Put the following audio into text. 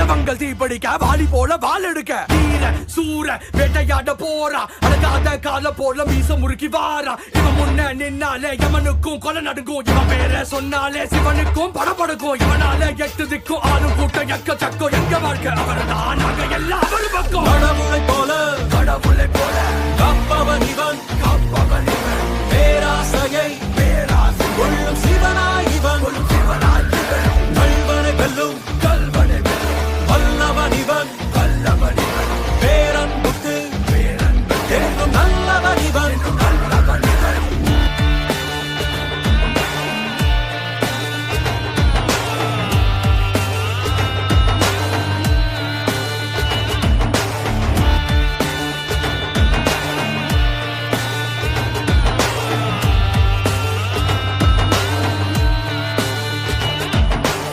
கண்டவங்கள் தீப்படிக்க வாலி போல வால் எடுக்க வீர சூர வேட்டையாட போறா அடங்காத கால போல மீச முறுக்கி வாரா இவன் முன்ன நின்னாலே யமனுக்கும் கொலை நடுங்கும் இவன் பேர சொன்னாலே சிவனுக்கும் படபடுக்கும் இவனால எட்டு திக்கும் ஆளும் கூட்டம் எக்க சக்கம் எங்க வாழ்க்கை அவர்தான் நாங்க எல்லாம் அவரு பக்கம் கடவுளை போல கப்பவன் இவன் பேராசையை